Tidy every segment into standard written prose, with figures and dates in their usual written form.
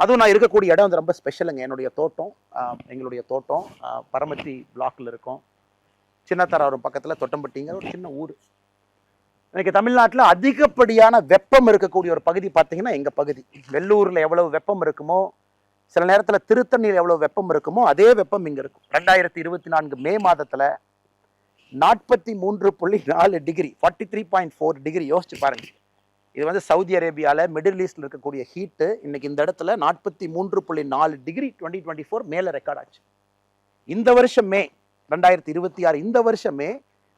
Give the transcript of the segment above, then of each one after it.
அதுவும் நான் இருக்கக்கூடிய இடம் வந்து ரொம்ப ஸ்பெஷலுங்க. என்னுடைய தோட்டம், எங்களுடைய தோட்டம் பரமத்தி பிளாக்ல இருக்கும். சின்னத்தாராபுரம் பக்கத்தில் தொட்டம்பட்டிங்கிற ஒரு சின்ன ஊர். இன்னைக்கு தமிழ்நாட்டில் அதிகப்படியான வெப்பம் இருக்கக்கூடிய ஒரு பகுதி பார்த்தீங்கன்னா எங்கள் பகுதி. வெள்ளூரில் எவ்வளவு வெப்பம் இருக்குமோ, சில நேரத்தில் திருத்தணியில் எவ்வளவு வெப்பம் இருக்குமோ அதே வெப்பம் இங்கே இருக்கும். 2024 மே மாதத்தில் 43.4 டிகிரி, 43.4 டிகிரி. யோசிச்சு பாருங்க. இது வந்து சவுதி அரேபியாவில் மிடில் ஈஸ்டில் இருக்கக்கூடிய ஹீட்டு இன்னைக்கு இந்த இடத்துல 43.4 டிகிரி 2024 மேலே ரெக்கார்ட் ஆச்சு. இந்த வருஷம் மே 2026 இந்த வருஷமே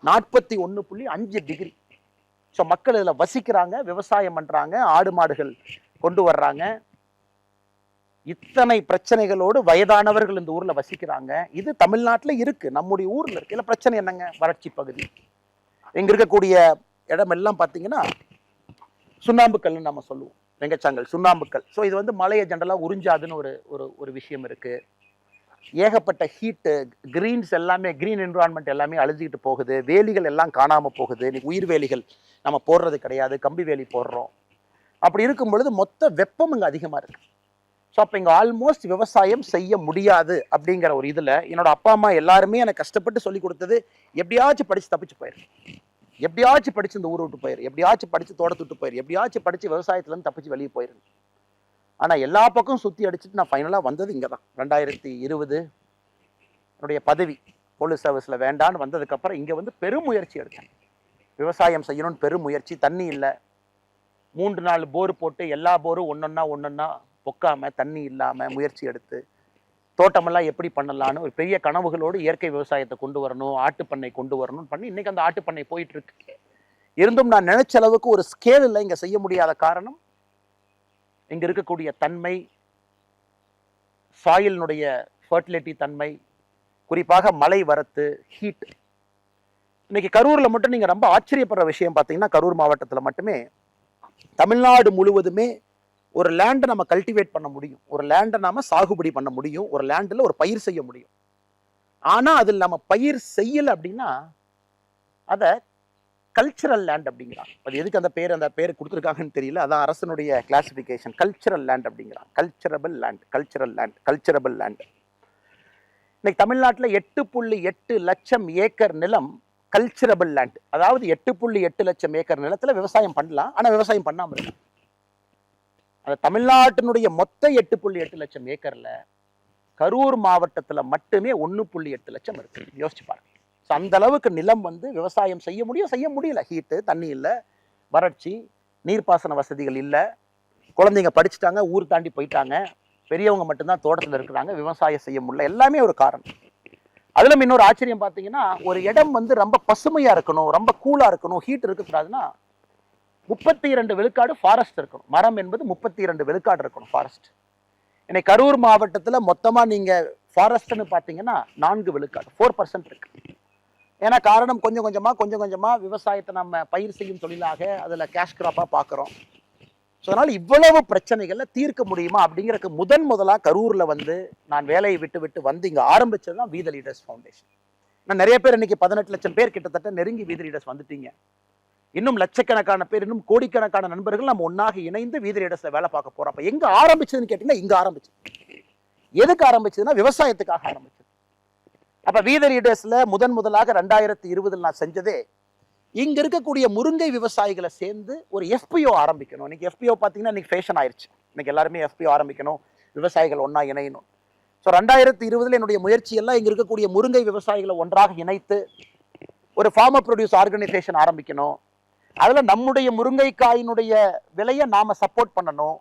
41.5 டிகிரி. ஸோ மக்கள் இதில் வசிக்கிறாங்க, விவசாயம் பண்ணுறாங்க, ஆடு மாடுகள் கொண்டு வர்றாங்க. இத்தனை பிரச்சனைகளோடு வயதானவர்கள் இந்த ஊரில் வசிக்கிறாங்க. இது தமிழ்நாட்டில் இருக்கு, நம்முடைய ஊரில் இருக்கு. இல்லை பிரச்சனை என்னங்க? வறட்சி பகுதி. இங்கே இருக்கக்கூடிய இடமெல்லாம் பார்த்தீங்கன்னா சுண்ணாம்புக்கல்னு நம்ம சொல்லுவோம், வெங்கச்சாங்கல் சுண்ணாம்புக்கல். ஸோ இது வந்து மலையை ஜென்ரலாக உறிஞ்சாதுன்னு ஒரு விஷயம் இருக்கு. ஏகப்பட்ட ஹீட்டு, கிரீன்ஸ் எல்லாமே, கிரீன் என்விரான்மெண்ட் எல்லாமே அழிஞ்சிக்கிட்டு போகுது. வேலிகள் எல்லாம் காணாமல் போகுது. இன்னைக்கு உயிர் வேலிகள் நம்ம போடுறது கிடையாது, கம்பி வேலி போடுறோம். அப்படி இருக்கும் பொழுது மொத்த வெப்பம் இங்கே அதிகமாக இருக்கு. ஸோ அப்போ இங்கே ஆல்மோஸ்ட் விவசாயம் செய்ய முடியாது அப்படிங்கிற ஒரு இதில் என்னோட அப்பா அம்மா எல்லாருமே எனக்கு கஷ்டப்பட்டு சொல்லி கொடுத்தது, எப்படியாச்சும் படித்து தப்பிச்சு போயிரு, எப்படியாச்சும் படித்து இந்த ஊரை விட்டு போயிரு, எப்படியாச்சும் படித்து தோட்டத்தை விட்டு போயிரு, எப்படியாச்சும் படித்து விவசாயத்துலேருந்து தப்பிச்சு வெளியே போயிரு. ஆனால் எல்லா பக்கம் சுற்றி அடிச்சுட்டு நான் ஃபைனலாக வந்தது இங்கே தான். 2020 என்னுடைய பதவி போலீஸ் சர்வீஸில் வேண்டான்னு வந்ததுக்கப்புறம் இங்கே வந்து பெருமுயற்சி எடுத்தேன். விவசாயம் செய்யணும்னு பெருமுயற்சி. தண்ணி இல்லை, 3-4 போர் போட்டு எல்லா போரும் ஒன்றொன்னா பொக்காமல் தண்ணி இல்லாமல் முயற்சி எடுத்து தோட்டமெல்லாம் எப்படி பண்ணலான்னு ஒரு பெரிய கனவுகளோடு இயற்கை விவசாயத்தை கொண்டு வரணும், ஆட்டுப்பண்ணை கொண்டு வரணும்னு பண்ணி இன்றைக்கி அந்த ஆட்டுப்பண்ணை போயிட்டுருக்கு. இருந்தும் நான் நினைச்ச அளவுக்கு ஒரு ஸ்கேல் இல்லை இங்கே செய்ய முடியாத காரணம் இங்கே இருக்கக்கூடிய தன்மை, சாயிலினுடைய ஃபர்டிலிட்டி தன்மை, குறிப்பாக மழை வரத்து, ஹீட். இன்னைக்கு கரூரில் மட்டும் நீங்கள் ரொம்ப ஆச்சரியப்படுற விஷயம் பார்த்தீங்கன்னா, கரூர் மாவட்டத்தில் மட்டுமே தமிழ்நாடு முழுவதுமே ஒரு லேண்டை நம்ம கல்டிவேட் பண்ண முடியும், ஒரு லேண்டை நாம சாகுபடி பண்ண முடியும், ஒரு லேண்டில் ஒரு பயிர் செய்ய முடியும். ஆனால் அதில் நம்ம பயிர் செய்யலை அப்படின்னா அதை கல்ச்சரல் லேண்ட் அப்படிங்கிறாங்க. அது எதுக்கு அந்த பேர் கொடுத்துருக்காங்கன்னு தெரியல. அதான் அரசனுடைய கிளாசிஃபிகேஷன், கல்ச்சரல் லேண்ட் அப்படிங்கிறாங்க. கல்ச்சரபிள் லேண்ட். இன்னைக்கு தமிழ்நாட்டில் 8.8 லட்சம் ஏக்கர் நிலம் கல்ச்சரபிள் லேண்ட். அதாவது 8.8 லட்சம் ஏக்கர் நிலத்தில் விவசாயம் பண்ணலாம், ஆனால் விவசாயம் பண்ணாமல் இருக்கலாம். அந்த தமிழ்நாட்டினுடைய மொத்த 8.8 லட்சம் ஏக்கரில் கரூர் மாவட்டத்தில் மட்டுமே 1.8 லட்சம் இருக்கு. யோசிச்சு பாருங்க. ஸோ அந்த அளவுக்கு நிலம் வந்து விவசாயம் செய்ய முடியல. ஹீட்டு, தண்ணி இல்லை, வறட்சி, நீர்ப்பாசன வசதிகள் இல்லை, குழந்தைங்க படிச்சுட்டாங்க, ஊர் தாண்டி போயிட்டாங்க, பெரியவங்க மட்டும்தான் தோட்டத்தில் இருக்கிறாங்க, விவசாயம் செய்ய முடியல. எல்லாமே ஒரு காரணம். அதில் இன்னொரு ஆச்சரியம் பார்த்தீங்கன்னா, ஒரு இடம் வந்து ரொம்ப பசுமையாக இருக்கணும், ரொம்ப கூலாக இருக்கணும், ஹீட் இருக்கக்கூடாதுன்னா 32 விழுக்காடு ஃபாரஸ்ட் இருக்கணும். மரம் என்பது 32 விழுக்காடு இருக்கணும் ஃபாரஸ்ட். இன்னைக்கு கரூர் மாவட்டத்தில் மொத்தமாக நீங்கள் ஃபாரஸ்ட்னு பார்த்தீங்கன்னா 4 விழுக்காடு, 4% இருக்கு. ஏன்னா காரணம் கொஞ்சம் கொஞ்சமாக விவசாயத்தை நம்ம பயிர் செய்யும் தொழிலாக அதில் கேஷ் கிராப்பாக பார்க்குறோம். ஸோ அதனால் இவ்வளவு பிரச்சனைகளை தீர்க்க முடியுமா அப்படிங்கிறதுக்கு முதலாக கரூரில் வந்து நான் வேலையை விட்டு வந்து இங்கே ஆரம்பித்தது தான் வி த லீடர்ஸ் ஃபவுண்டேஷன். நான் நிறைய பேர் இன்னைக்கு 18 லட்சம் பேர் கிட்டத்தட்ட நெருங்கி வி த லீடர்ஸ் வந்துட்டீங்க. இன்னும் லட்சக்கணக்கான பேர், இன்னும் கோடிக்கணக்கான நண்பர்கள் நம்ம ஒன்றாக இணைந்து வி த லீடர்ஸில் வேலை பார்க்க போகிறோம். அப்போ எங்கே ஆரம்பிச்சதுன்னு கேட்டிங்கன்னா இங்கே ஆரம்பிச்சது. எதுக்கு ஆரம்பிச்சதுன்னா விவசாயத்துக்காக ஆரம்பிச்சது. அப்போ வி த லீடர்ஸில் முதலாக 2020 நான் செஞ்சதே இங்க இருக்கக்கூடிய முருங்கை விவசாயிகளை சேர்ந்து ஒரு எஃபிஓ ஆரம்பிக்கணும். இன்னைக்கு எஃபிஓ பார்த்தீங்கன்னா இன்னைக்கு ஃபேஷன் ஆயிடுச்சு. இன்னைக்கு எல்லாருமே எஃபிஓ ஆரம்பிக்கணும், விவசாயிகள் ஒன்றா இணையணும். ஸோ 2020 என்னுடைய முயற்சி எல்லாம் இங்கே இருக்கக்கூடிய முருங்கை விவசாயிகளை ஒன்றாக இணைத்து ஒரு ஃபார்மர் ப்ரொடியூஸ் ஆர்கனைசேஷன் ஆரம்பிக்கணும். அதில் நம்முடைய முருங்கைக்காயினுடைய விலையை நாம் சப்போர்ட் பண்ணணும்.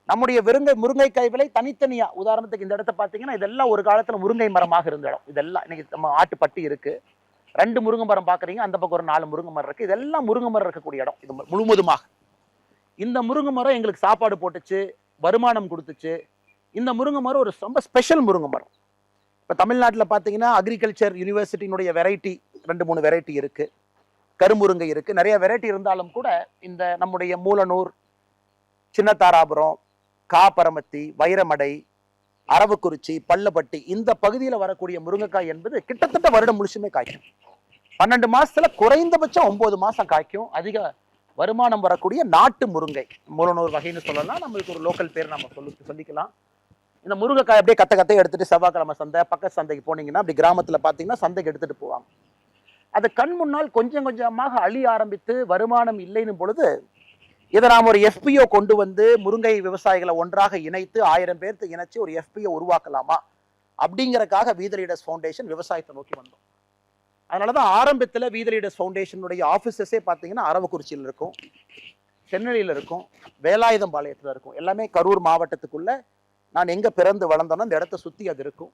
நம்முடைய முருங்கைக்காய் விலை தனித்தனியாக, உதாரணத்துக்கு இந்த இடத்த பார்த்தீங்கன்னா இதெல்லாம் ஒரு காலத்தில் முருங்கை மரமாக இருந்த இடம். இதெல்லாம் இன்னைக்கு நம்ம ஆட்டுப்பட்டி இருக்குது, 2 முருங்கை மரம் பார்க்குறீங்க, அந்த பக்கம் ஒரு 4 முருங்கை மரம் இருக்குது. இதெல்லாம் முருங்கை மரம் இருக்கக்கூடிய இடம். இது முழுவதுமாக இந்த முருங்கை மரம் எங்களுக்கு சாப்பாடு போட்டுச்சு, வருமானம் கொடுத்துச்சு. இந்த முருங்கை மரம் ஒரு ரொம்ப ஸ்பெஷல் முருங்கை மரம். இப்போ தமிழ்நாட்டில் பார்த்தீங்கன்னா அக்ரிகல்ச்சர் யூனிவர்சிட்டியினுடைய வெரைட்டி 2-3 வெரைட்டி இருக்குது, கருமுருங்கை இருக்குது, நிறைய வெரைட்டி இருந்தாலும் கூட இந்த நம்முடைய மூலனூர், சின்னத்தாராபுரம், காப்பரமத்தி, வைரமடை, அரவக்குறிச்சி, பள்ளப்பட்டி இந்த பகுதியில் வரக்கூடிய முருங்கைக்காய் என்பது கிட்டத்தட்ட வருடம் முழுசுமே காய்க்கும். 12 மாசத்துல குறைந்தபட்சம் 9 மாசம் காய்க்கும். அதிக வருமானம் வரக்கூடிய நாட்டு முருங்கை, மூலனூர் வகைன்னு சொல்லலாம். நம்மளுக்கு ஒரு லோக்கல் பேர் நம்ம சொல்லிக்கலாம். இந்த முருங்கைக்காய் அப்படியே கத்தையை எடுத்துட்டு செவ்வாய்க்கிழமை சந்தை பக்கத்து சந்தைக்கு போனீங்கன்னா அப்படி கிராமத்தில் பார்த்தீங்கன்னா சந்தைக்கு எடுத்துட்டு போவாங்க. அது கண் முன்னால் கொஞ்சம் கொஞ்சமாக அழிய ஆரம்பித்து வருமானம் இல்லைன்னும் பொழுது இதை நாம் ஒரு FPO கொண்டு வந்து முருங்கை விவசாயிகளை ஒன்றாக இணைத்து 1000 பேர்த்து இணைச்சு ஒரு FPO உருவாக்கலாமா அப்படிங்கறக்காக வி த லீடர்ஸ் ஃபவுண்டேஷன் விவசாயத்தை நோக்கி வந்தோம். அதனாலதான் ஆரம்பத்தில் வி த லீடர்ஸ் ஃபவுண்டேஷனுடைய ஆஃபீஸஸே பார்த்தீங்கன்னா அரவக்குறிச்சியில் இருக்கும், சென்னையில் இருக்கும், வேலாயுதம்பாளையத்தில் இருக்கும். எல்லாமே கரூர் மாவட்டத்துக்குள்ள நான் எங்க பிறந்து வளர்ந்தோன்னா அந்த இடத்த சுற்றி அது இருக்கும்.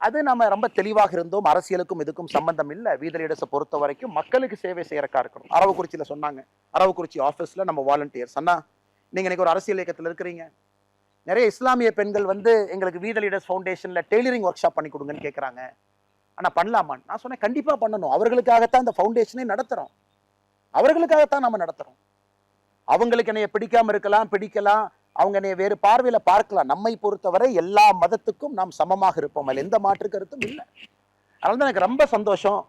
அது நம்ம ரொம்ப தெளிவாக இருந்தோம். அரசியலுக்கும் இதுக்கும் சம்பந்தம் இல்லை. வி த லீடர்ஸை பொறுத்த வரைக்கும் மக்களுக்கு சேவை செய்யறக்கா இருக்கணும். அரவக்குறிச்சியில் சொன்னாங்க, அரவக்குறிச்சி ஆஃபீஸில் நம்ம வாலண்டியர்ஸ் அண்ணா நீங்கள் இன்னைக்கு ஒரு அரசியல் இயக்கத்தில் இருக்கிறீங்க, நிறைய இஸ்லாமிய பெண்கள் வந்து எங்களுக்கு வி த லீடர்ஸ் ஃபவுண்டேஷனில் டெய்லரிங் ஒர்க் ஷாப் பண்ணி கொடுங்கன்னு கேட்குறாங்க. ஆனால் பண்ணலாமான்னு நான் சொன்னேன், கண்டிப்பாக பண்ணணும். அவர்களுக்காகத்தான் இந்த ஃபவுண்டேஷனே நடத்துகிறோம், அவர்களுக்காகத்தான் நம்ம நடத்துகிறோம். அவங்களுக்கு என்னைய பிடிக்காம இருக்கலாம், பிடிக்கலாம், அவங்க என்னைய வேறு பார்வையில் பார்க்கலாம். நம்மை பொறுத்தவரை எல்லா மதத்துக்கும் நாம் சமமாக இருப்போம், அதில் எந்த மாற்று கருத்தும் இல்லை. அதனால தான் எனக்கு ரொம்ப சந்தோஷம்.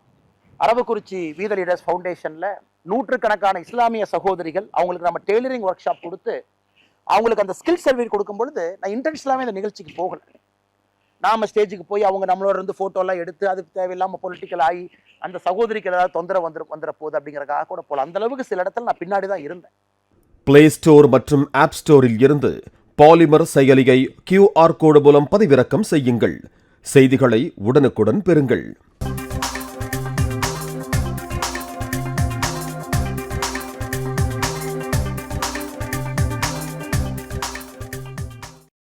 அரவக்குறிச்சி வி த லீடர்ஸ் ஃபவுண்டேஷனில் நூற்றுக்கணக்கான இஸ்லாமிய சகோதரிகள் அவங்களுக்கு நம்ம டெய்லரிங் ஒர்க் ஷாப் கொடுத்து அவங்களுக்கு அந்த ஸ்கில் சர்வே கொடுக்கும் பொழுது நான் இன்டென்ஷனலாகவே இந்த நிகழ்ச்சிக்கு போகலை. நாம ஸ்டேஜுக்கு போய் அவங்க நம்மளோட இருந்து ஃபோட்டோலாம் எடுத்து அதுக்கு தேவையில்லாமல் பொலிட்டிக்கல் ஆகி அந்த சகோதரிக்கு ஏதாவது தொந்தரவு வந்துட போகுது அப்படிங்கிறக்காக கூட போகல. அந்த அளவுக்கு சில இடத்துல நான் பின்னாடி தான் இருந்தேன். பிளே ஸ்டோர் மற்றும் ஆப் ஸ்டோரில் இருந்து பாலிமர் செயலியை QR கோடு மூலம் பதிவிறக்கம் செய்யுங்கள். செய்திகளை உடனுக்குடன் பெறுங்கள்.